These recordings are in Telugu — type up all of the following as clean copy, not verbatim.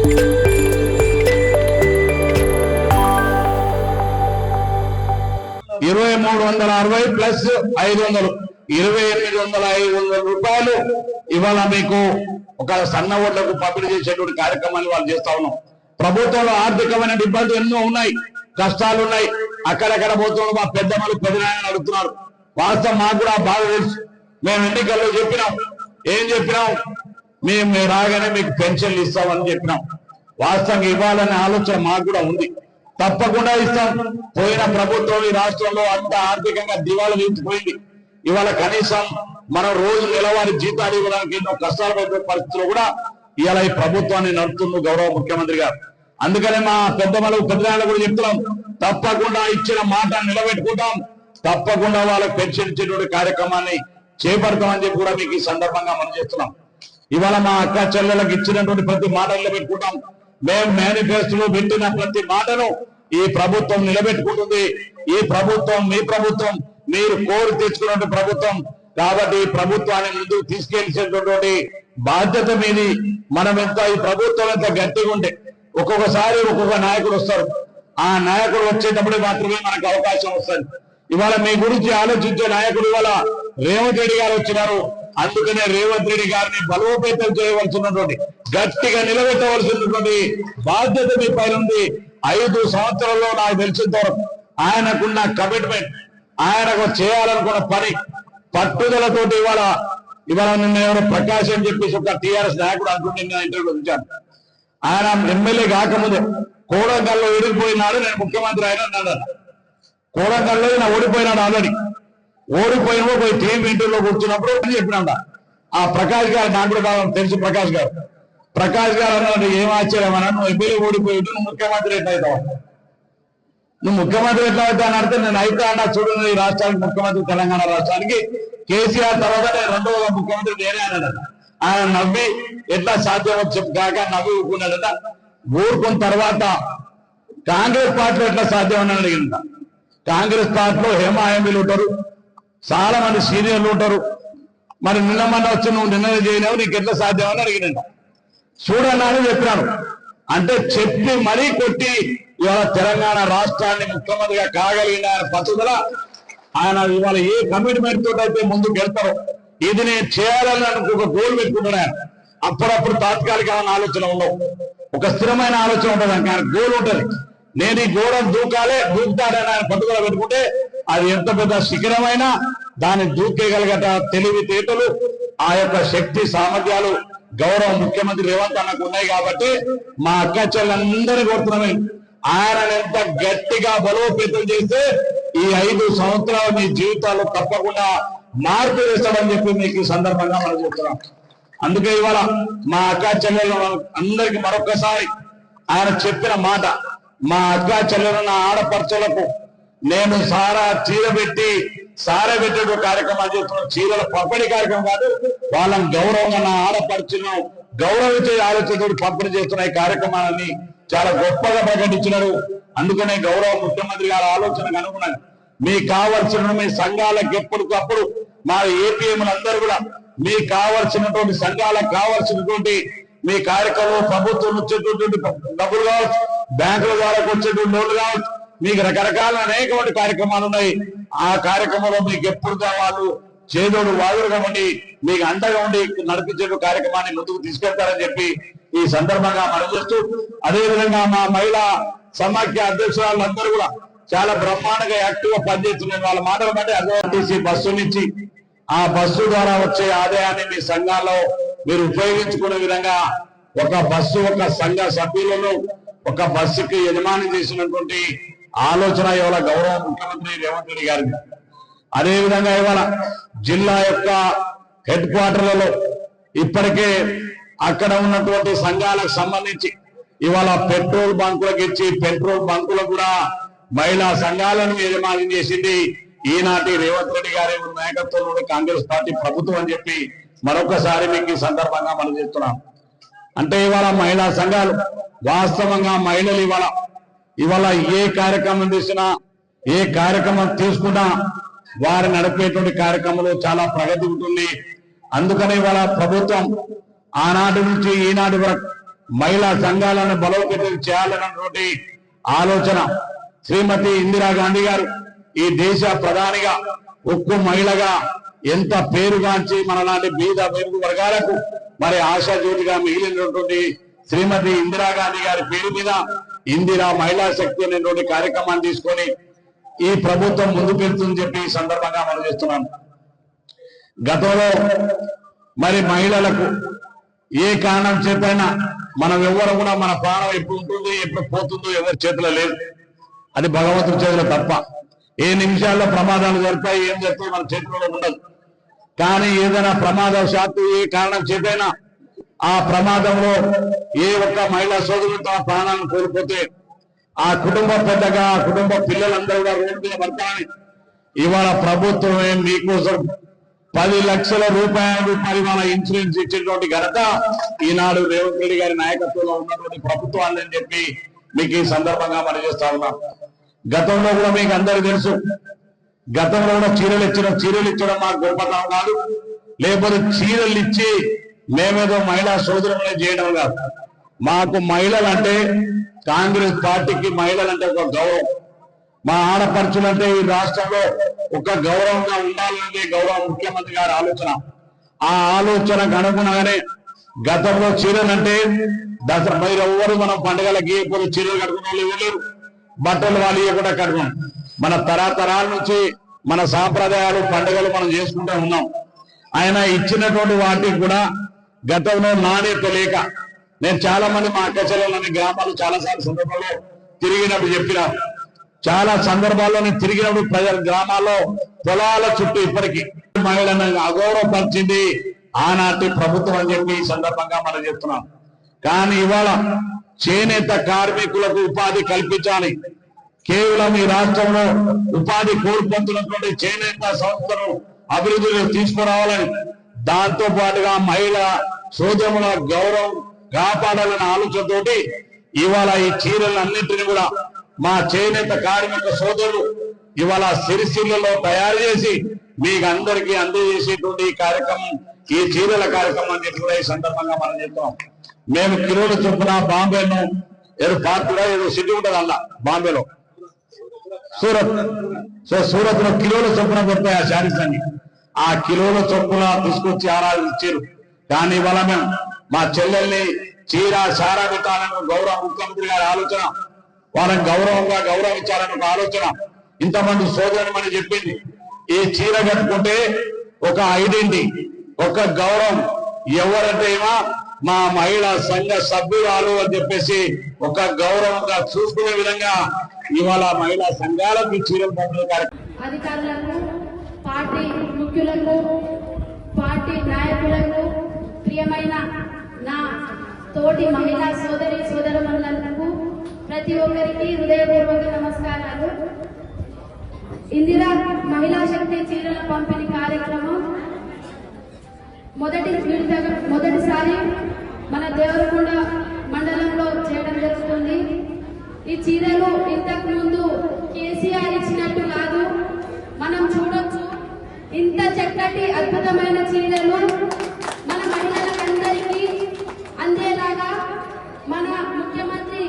2360 ప్లస్ 500 2800 రూపాయలు ఇవాళ మీకు ఒక సన్న ఓట్లకు పంపిణీ చేసేటువంటి కార్యక్రమాన్ని వాళ్ళు చేస్తా ఉన్నాం. ప్రభుత్వంలో ఆర్థికమైన ఇబ్బందులు ఎన్నో ఉన్నాయి, కష్టాలు ఉన్నాయి. అక్కడక్కడ పోతున్న మా పెద్దమ్మలు పెద్దనాయన అడుగుతున్నారు. వాస్తవం మాకు కూడా బాగా తెలుసు. మేము ఎన్నికల్లో చెప్పినాం, ఏం చెప్పినాం, మేము రాగానే మీకు పెన్షన్లు ఇస్తామని చెప్పినాం. వాస్తవంగా ఇవ్వాలనే ఆలోచన మాకు కూడా ఉంది, తప్పకుండా ఇస్తాం. పోయిన ప్రభుత్వం ఈ రాష్ట్రంలో అంత ఆర్థికంగా దివాళా తీర్చిపోయింది. ఇవాళ కనీసం మనం రోజు నెలవారి జీతాలు ఇవ్వడానికి ఎన్నో కష్టాలు పడే పరిస్థితుల్లో కూడా ఇవాళ ఈ ప్రభుత్వాన్ని నడుపుతుంది గౌరవ ముఖ్యమంత్రి గారు. అందుకనే మా పెద్దమ్మలు పెద్దనాయనలు కూడా చెప్తున్నాం, తప్పకుండా ఇచ్చిన మాట నిలబెట్టుకుంటాం, తప్పకుండా వాళ్ళకి పెన్షన్ ఇచ్చేటువంటి కార్యక్రమాన్ని చేపడతామని చెప్పి కూడా మీకు ఈ సందర్భంగా మనం చేస్తున్నాం. ఇవాళ మా అక్క చెల్లెలకు ఇచ్చినటువంటి ప్రతి మాట నిలబెట్టుకుంటాం. మేము మేనిఫెస్టోలో పెట్టిన ప్రతి మాటను ఈ ప్రభుత్వం నిలబెట్టుకుంటుంది. ఈ ప్రభుత్వం మీ ప్రభుత్వం, మీరు కోరి తెచ్చుకున్న ప్రభుత్వం కాబట్టి ఈ ప్రభుత్వాన్ని ముందుకు తీసుకెళ్లేటువంటి బాధ్యత మీది. మనం ఎంత ఈ ప్రభుత్వం ఎంత గట్టిగా ఉంటే ఒక్కొక్కసారి ఒక్కొక్క నాయకుడు వస్తారు, ఆ నాయకుడు వచ్చేటప్పుడు మాత్రమే మనకు అవకాశం వస్తుంది. ఇవాళ మీ గురించి ఆలోచించే నాయకుడు ఇవాళ రేవంత్ రెడ్డి గారు వచ్చినారు. అందుకనే రేవంత్ రెడ్డి గారిని బలోపేతం చేయవలసినటువంటి, గట్టిగా నిలబెట్టవలసినటువంటి బాధ్యత మీ పైన ఉంది. 5 సంవత్సరాల్లో నాకు తెలిసినంత వరకు ఆయనకున్న కమిట్మెంట్, ఆయనకు చేయాలనుకున్న పని పట్టుదలతోటి ఇవాళ నిన్న ఎవరో ప్రకాష్ అని చెప్పేసి ఒక టీఆర్ఎస్ నాయకుడు అనుకుంటే ఇంటర్వ్యూ ఉంచాను. ఆయన ఎమ్మెల్యే కాకముందే కోడంగల్లో ఓడిపోయినాడు, నేను ముఖ్యమంత్రి అయినా అన్నాడు. కోడంగల్లో ఈయన ఓడిపోయినాడు, ఆల్రెడీ ఓడిపోయిన పోయి టీం ఇంటర్వ్యూలో కూర్చున్నప్పుడు చెప్పినాడ ఆ ప్రకాష్ గారు, నాకు కూడా బాగా తెలుసు ప్రకాష్ గారు అన్నాడు, ఏం ఆశ్చర్యం అన్నాడు, నువ్వు ఎమ్మెల్యే ఓడిపోయి నువ్వు ముఖ్యమంత్రి ఎట్లా అవుతావు, నువ్వు ముఖ్యమంత్రి ఎట్లా అవుతా అని అడితే నేను అయితే అన్నా చూడు, ఈ రాష్ట్రానికి ముఖ్యమంత్రి, తెలంగాణ రాష్ట్రానికి కేసీఆర్ తర్వాత నేను 2వ ముఖ్యమంత్రి నేనే అన్నాడు. ఆయన నవ్వి ఎట్లా సాధ్యం చెప్పు కాక నవ్వి ఊరుకున్నాడట. ఊరుకున్న తర్వాత కాంగ్రెస్ పార్టీలో ఎట్లా సాధ్యం అని అడిగింట. కాంగ్రెస్ పార్టీలో హేమాహేమీలు ఉంటారు, చాలా మంది సీనియర్లు ఉంటారు. మరి నిన్న మొన్న వచ్చి నువ్వు నిర్ణయం చేయలేవు, నీకు ఎట్లా సాధ్యం అని అడిగినంట. చూడన్నా అని చెప్పినాను. అంటే చెప్పి మరీ కొట్టి ఇవాళ తెలంగాణ రాష్ట్రాన్ని ముఖ్యమంత్రిగా కాగలిగిన ఆయన పట్టుదల, ఆయన ఇవాళ ఏ కమిట్మెంట్ తోటి అయితే ముందుకు వెళ్తారో, ఇది నేను చేయాలని ఒక గోల్ పెట్టుకుంటున్నా. అప్పుడప్పుడు తాత్కాలికమైన ఆలోచన ఉండవు, ఒక స్థిరమైన ఆలోచన ఉంటుంది. ఆయన గోల్ ఉంటుంది, నేను ఈ గోడను దూకుతాడని ఆయన పట్టుదల పెట్టుకుంటే అది ఎంత పెద్ద శిఖరమైనా దాన్ని దూకేయగలగట తెలివితేటలు, ఆ యొక్క శక్తి సామర్థ్యాలు గౌరవ ముఖ్యమంత్రి రేవంత్ అన్నకు ఉన్నాయి. కాబట్టి మా అక్క చెల్లెలందరినీ కోరుతున్నామే, ఆయన ఎంత గట్టిగా బలోపేతం చేస్తే ఈ 5 సంవత్సరాలు మీ జీవితాలు తప్పకుండా మార్పు చేస్తామని చెప్పి మీకు ఈ సందర్భంగా మనం చెప్తున్నాం. అందుకే ఇవాళ మా అక్క చెల్లెలు అందరికి మరొకసారి ఆయన చెప్పిన మాట, మా అక్క చెల్లెలు నా ఆడపడుచులకు నేను చీర పెట్టే కార్యక్రమాలు చేస్తున్నాం. చీరల పంపిణీ కార్యక్రమం కాదు, వాళ్ళని గౌరవంగా నా ఆడపడుచులను గౌరవించే ఆలోచనతో పంపిణీ చేస్తున్న ఈ కార్యక్రమాలని చాలా గొప్పగా ప్రకటించినారు. అందుకనే గౌరవ ముఖ్యమంత్రి గారి ఆలోచనకు అనుగుణంగా మీకు కావలసిన మీ సంఘాలకు ఎప్పటికప్పుడు మా ఏపీఎంలందరూ కూడా మీకు కావలసినటువంటి సంఘాలకు కావలసినటువంటి మీ కార్యక్రమం, ప్రభుత్వం వచ్చేటువంటి డబ్బులు కావచ్చు, బ్యాంకుల ద్వారా వచ్చేటువంటి లోన్లు కావచ్చు, మీకు రకరకాల అనేకమైన కార్యక్రమాలు ఉన్నాయి. ఆ కార్యక్రమంలో మీకు ఎప్పుడు వాళ్ళు చేదోడు వాదులుగా ఉండి మీకు అండగా ఉండి నడిపించే కార్యక్రమాన్ని ముందుకు తీసుకెళ్తారని చెప్పి ఈ సందర్భంగా మనం చేస్తూ, అదేవిధంగా మా మహిళా సమాఖ్య అధ్యక్షురాలందరూ కూడా చాలా బ్రహ్మాండంగా యాక్టివ్ గా పనిచేస్తున్నారు. వాళ్ళ మాటలు బట్టి ఆర్టీసీ బస్సు నుంచి ఆ బస్సు ద్వారా వచ్చే ఆదాయాన్ని మీ సంఘాల్లో మీరు ఉపయోగించుకునే విధంగా ఒక బస్సు, ఒక సంఘ సభ్యులను ఒక బస్సుకి యజమాని చేసినటువంటి ఆలోచన ఇవాళ గౌరవ ముఖ్యమంత్రి రేవంత్ రెడ్డి గారికి. అదేవిధంగా ఇవాళ జిల్లా యొక్క హెడ్ క్వార్టర్లలో ఇప్పటికే అక్కడ ఉన్నటువంటి సంఘాలకు సంబంధించి ఇవాళ పెట్రోల్ బంకులకు ఇచ్చి పెట్రోల్ బంకులకు కూడా మహిళా సంఘాలను యజమాని చేసింది ఈనాటి రేవంత్ రెడ్డి గారి నాయకత్వంలో కాంగ్రెస్ పార్టీ ప్రభుత్వం అని చెప్పి మరొకసారి మీకు ఈ సందర్భంగా మనం చెప్తున్నాం. అంటే ఇవాళ మహిళా సంఘాలు వాస్తవంగా మహిళలు ఇవాళ ఏ కార్యక్రమం చేసినా, ఏ కార్యక్రమం తీసుకున్నా వారు నడిపేటువంటి కార్యక్రమంలో చాలా ప్రగతి ఉంటుంది. అందుకని ఇవాళ ప్రభుత్వం ఆనాటి నుంచి ఈనాటి వరకు మహిళా సంఘాలను బలోపేతం చేయాలన్నటువంటి ఆలోచన శ్రీమతి ఇందిరాగాంధీ గారు ఈ దేశ ప్రధానిగా ఉక్కు మహిళగా ఎంత పేరుగాంచి మనలాంటి బీద మెరుగు వర్గాలకు మరి ఆశాజ్యోతిగా మిగిలినటువంటి శ్రీమతి ఇందిరాగాంధీ గారి పేరు మీద ఇందిరా మహిళా శక్తి అనేటువంటి కార్యక్రమాన్ని తీసుకొని ఈ ప్రభుత్వం ముందుకెళ్తుందని చెప్పి ఈ సందర్భంగా మనం చేస్తున్నాం. గతంలో మరి మహిళలకు ఏ కారణం చేతైనా మనం ఎవరు కూడా మన ప్రాణం ఎప్పుడు ఉంటుంది ఎప్పుడు పోతుందో ఎవరి చేతిలో లేదు, అది భగవంతుడి చేతిలో తప్ప. ఏ నిమిషాల్లో ప్రమాదాలు జరుగుతాయి, ఏం జరుగుతాయి మన చేతిలో ఉండదు. కానీ ఏదైనా ప్రమాదవశాత్తు ఏ కారణం చేతైనా ఆ ప్రమాదంలో ఏ ఒక్క మహిళా సోదరులు తమ ప్రాణాలను కోల్పోతే ఆ కుటుంబ పెద్దగా ఆ కుటుంబ పిల్లలందరూ కూడా రోడ్డు మీద పడతామని ఇవాళ ప్రభుత్వమే మీకోసం 10 లక్షల రూపాయలు పరిమాణ ఇన్సూరెన్స్ ఇచ్చేటువంటి ఘనత ఈనాడు రేవంత్ రెడ్డి గారి నాయకత్వంలో ఉన్నటువంటి ప్రభుత్వాన్ని అని చెప్పి మీకు ఈ సందర్భంగా మనం చేస్తా ఉన్నాం. గతంలో కూడా మీకు అందరికీ తెలుసు, గతంలో కూడా చీరలు ఇచ్చడం మాకు గొప్పతనం కాదు, లేకపోతే చీరలు ఇచ్చి మేమేదో మహిళా సోదరులనే చేయడం కాదు. మాకు మహిళలంటే కాంగ్రెస్ పార్టీకి మహిళలంటే ఒక గౌరవం. మా ఆడపడుచులంటే ఈ రాష్ట్రంలో ఒక గౌరవంగా ఉండాలనేది గౌరవ ముఖ్యమంత్రి గారి ఆలోచన. ఆ ఆలోచనకు అనుగుణంగానే గతంలో చీరలంటే దసరా మీరు ఎవ్వరు మనం పండుగలకి ఎప్పుడు చీరలు కట్టుకున్న వాళ్ళు ఇవ్వలేరు, బట్టలు వాళ్ళు ఇవ్వకుండా కట్టుకున్నాం. మన తరతరాల నుంచి మన సాంప్రదాయాలు పండుగలు మనం చేసుకుంటూ ఉన్నాం. ఆయన ఇచ్చినటువంటి వాటికి కూడా గతంలో నాణ్యత లేక నేను చాలా మంది మా అక్కచెల్లెలని గ్రామాలు చాలాసార్లు సందర్భంలో తిరిగినప్పుడు చెప్పినారు. చాలా సందర్భాల్లో నేను తిరిగినప్పుడు ప్రజల గ్రామాల్లో పొలాల చుట్టూ ఇప్పటికీ మహిళలను అగౌరవపరిచింది ఆనాటి ప్రభుత్వం అని చెప్పి ఈ సందర్భంగా మనం చెప్తున్నాం. కానీ ఇవాళ చేనేత కార్మికులకు ఉపాధి కల్పించాలి. కేవలం ఈ రాష్ట్రంలో ఉపాధి కోల్పోతున్నటువంటి చేనేత సంస్థను అభివృద్ధిలో తీసుకురావాలని, దాంతో పాటుగా మహిళా సోదరుల గౌరవం కాపాడాలన్న ఆలోచనతోటి ఇవాళ ఈ చీరలన్నింటినీ కూడా మా చేనేత కార్మిక సోదరులు ఇవాళ సిరిసిల్లలో తయారు చేసి మీకు అందరికీ అందజేసేటువంటి ఈ కార్యక్రమం, ఈ చీరల కార్యక్రమం అని చెప్పి కూడా ఈ సందర్భంగా మనం చెప్తాం. మేము కిలోల చొప్పున బాంబేలో ఏదో పార్టీలో ఏదో సిటీ ఉంటుంది అలా బాంబేలో సూరత్ లో కిలోల చొప్పున పడతాయి ఆ శారీస్ అన్ని. ఆ కిలోల చొప్పున తీసుకొచ్చి ఆరాధించారు. కానీ ఇవాళ మేము మా చెల్లెల్ని చీర సారా పెట్టాలని గౌరవ ముఖ్యమంత్రి గారి ఆలోచన, వాళ్ళని గౌరవంగా గౌరవించాలని ఒక ఆలోచన ఇంతమంది సోదరుని చెప్పింది. ఈ చీర కట్టుకుంటే ఒక ఐడెంటిటీ, ఒక గౌరవం, ఎవరంటే మా మహిళా సంఘ సభ్యురాలు అని చెప్పేసి ఒక గౌరవంగా చూసుకునే విధంగా ఇవాళ మహిళా సంఘాలకు చీరలు పంపిణీ కార్యక్రమం. అధికారులకు, పార్టీ ముఖ్యులకు, పార్టీ నాయకులకు, ప్రియమైన నా తోటి మహిళా సోదరులకు ప్రతి ఒక్కరికి హృదయపూర్వక నమస్కారాలు. ఇందిరా మహిళా శక్తి చీరల పంపిణీ కార్యక్రమం మొదటిసారి మన దేవరకొండ మండలంలో చేయడం జరుగుతుంది. ఈ చీరలు ఇంతకు ముందు కేసీఆర్ ఇచ్చినట్టు కాదు, మనం చూడొచ్చు. ఇంత చక్కటి అద్భుతమైన చీరలు మన మహిళలకందరికీ అందేలాగా మన ముఖ్యమంత్రి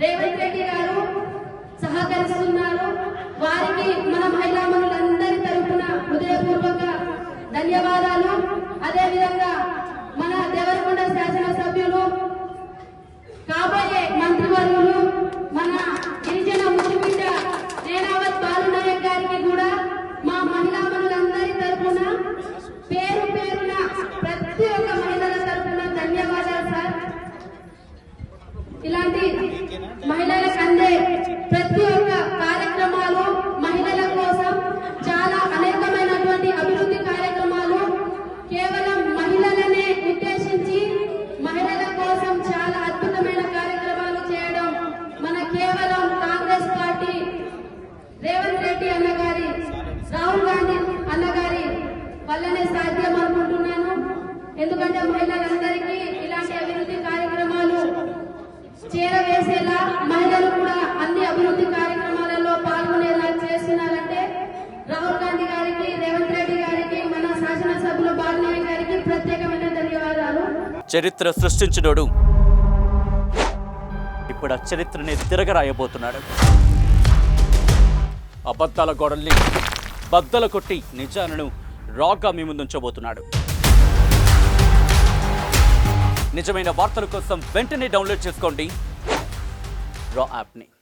రేవంత్ రెడ్డి గారు సహకరిస్తున్నారు. వారికి మన మహిళా మనులందరి తరఫున హృదయపూర్వక ధన్యవాదాలు. అదేవిధంగా మన దేవరకొండ శాసనసభ్యులు, కాబోయే మంత్రివర్యులు, మన గిరిజన ముఖ్యమంత్రి నేనావత్ బాలునాయక్ గారికి కూడా మా మహిళా మనులందరి తరఫున పేరు పేరున ప్రతి ఒక్క మహిళల తరఫున ధన్యవాదాలు సార్. ఇలాంటి మహిళలకు అందే ప్రతి ఒక్క కార్యక్రమాలు మహిళల కోసం చాలా అనేకమైనటువంటి అభివృద్ధి కార్యక్రమాలు కేవలం మహిళలనే ఉద్దేశించి మహిళల కోసం చాలా అద్భుతమైన కార్యక్రమాలు చేయడం మన కేవలం కాంగ్రెస్ పార్టీ రేవంత్ రెడ్డి అన్నగారి, రాహుల్ గాంధీ అన్నగారి వల్లనే సాధ్యం అనుకుంటున్నాను. ఎందుకంటే మహిళలందరికీ ఇలాంటి అభివృద్ధి కార్యక్రమాలు చేరవేసేలా మహిళలు కూడా అన్ని అభివృద్ధి కార్యక్రమాలలో పాల్గొనేలా చేస్తున్నారంటే రాహుల్ గాంధీ గారికి, రేవంత్ రెడ్డి గారికి, మన శాసనసభ్యులు బాలనాయక్ గారికి ప్రత్యేకమైన ధన్యవాదాలు. చరిత్ర సృష్టించినోడు ఇప్పుడు ఆ చరిత్రని తిరగరాయబోతున్నాడు. అబద్ధాల గోడల్ని బద్దలు కొట్టి నిజాలను రాగా మీ ముందుంచబోతున్నాడు. నిజమైన వార్తల కోసం వెంటనే డౌన్లోడ్ చేసుకోండి రా యాప్ని.